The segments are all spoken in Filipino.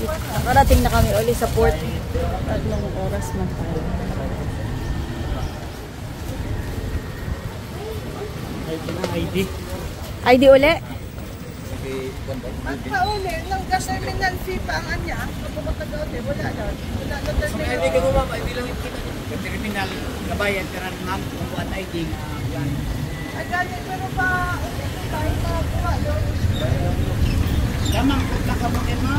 Nakarating na kami ulit sa port. At nung oras man tayo. ID uli? Ang kauli, ng gas terminal fee pa ang anya. Kapag tagauli, wala na. Wala na terminal. ID ka bumaba, hindi lang yung terminal kabayan, karangan, kukuha ID nga. Ay, ganyan, pero pa, tayo makakuha doon. Lamang, nakabukin mo.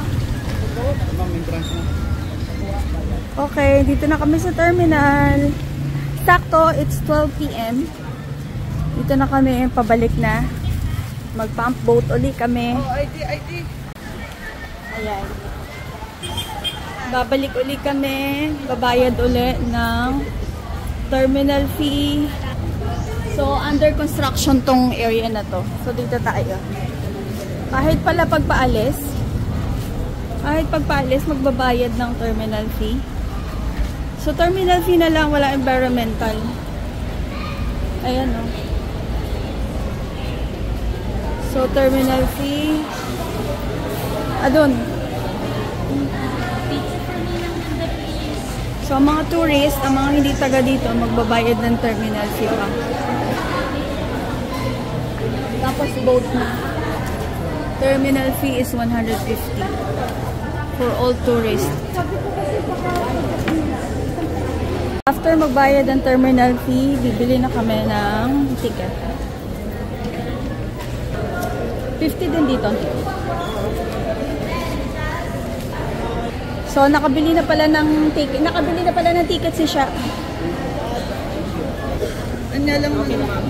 Lamang, may branch mo. Okay, dito na kami sa terminal. Sakto, it's 12 PM. Dito na kami, pabalik na. Mag-pump boat uli kami. Oh, ID. Ayan. Babalik uli kami. Babayad uli ng terminal fee. So, under construction tong area na to. So, dito tayo. Kahit pagpaalis, magbabayad ng terminal fee. So, terminal fee na lang, wala environmental. Ayan, o. So, terminal fee. Adun. So, ang mga tourist, ang mga hindi taga dito, magbabayad ng terminal fee pa. Tapos, boat na. Terminal fee is 150 for all tourists. After magbayad ng terminal fee, bibili na kami ng ticket. 50 din dito. So, nakabili na pala ng ticket si Sha. Anya lang naman.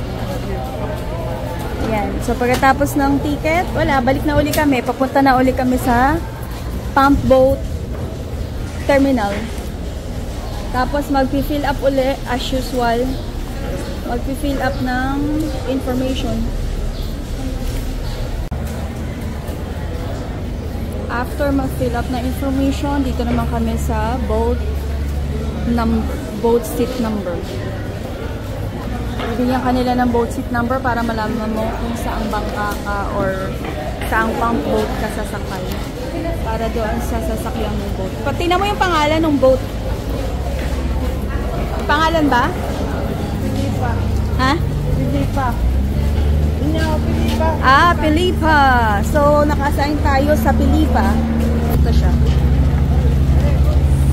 Yan. So, pagkatapos ng ticket, wala, balik na uli kami. Papunta na uli kami sa pump boat terminal. Tapos, mag-fill up uli as usual. Mag-fill up ng information. After mag-fill up na information, dito naman kami sa boat seat number. Bibigyan kanila ng boat seat number para malaman mo kung saang bangka ka or saang pump boat ka sasakay. Para doon sa sasakyan ng boat. Tingnan mo yung pangalan ng boat. Pangalan ba? Pilipa. Ha? Pilipa. Pilipa. Ah, Pilipa. So, naka-assign tayo sa Pilipa. Ito siya.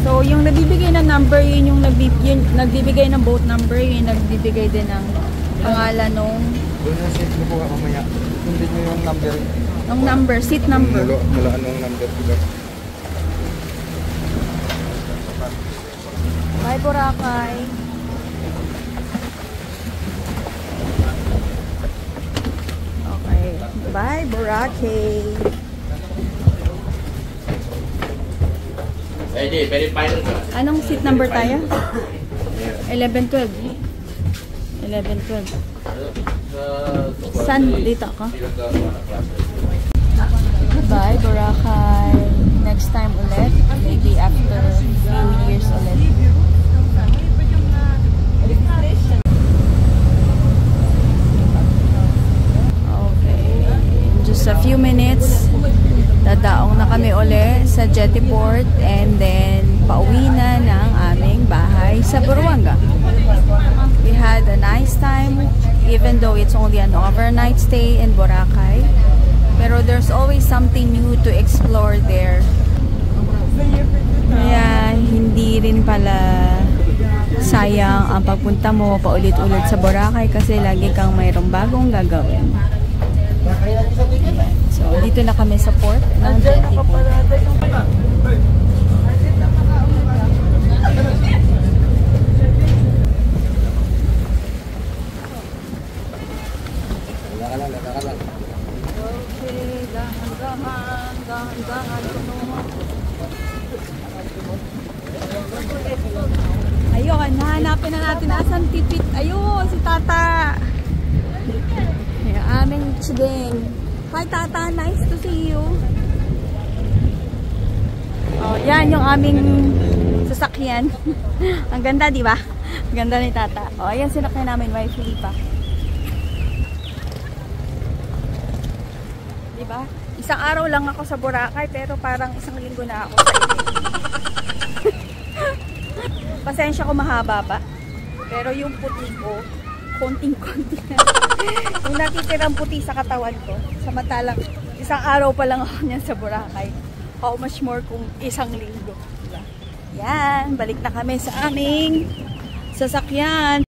So, yung nagbibigay ng number, yun yung nagbibigay ng boat number, yun yung nagbibigay din ng pangalan nung... Doon yung seat mo po mamaya. Hindi nyo yung number. Yung number, seat number. Mula anong number ko. Bye, Boracay. Okay. Bye, Boracay. Anong seat number tayo? 11-12. 11-12. Saan? Dito ako? Bye, Boracay. Next time ulit. Maybe after few years ulit. Okay. In just a few minutes, dadaong na kami uli sa Jetty Port and then pauwi na ng aming bahay sa Buruanga. We had a nice time even though it's only an overnight stay in Boracay. Pero there's always something new to explore there. Kaya hindi rin pala sayang ang pagpunta mo paulit-ulit sa Boracay kasi lagi kang mayroong bagong gagawin. So, dito na kami sa port ng Jetty Port. Okay, dahan-dahan. Ayun, nahanapin na natin asan tipit. Ayun, si Tata. Yung aming chideng. Hi, Tata. Nice to see you. Oh, yan yung aming sasakyan. Ang ganda, di ba? Ang ganda ni Tata. Oh, ayan sinakyan namin, Wife Filipa. Di ba? Isang araw lang ako sa Boracay, pero parang isang linggo na ako sa inyo. Pasensya ko mahaba pa. Pero yung puti ko, konting-konti na. Yung natitirang puti sa katawan ko, samantalang isang araw pa lang ako niyan sa Boracay. How much more kung isang linggo. Diba? Yan, balik na kami sa aming sasakyan.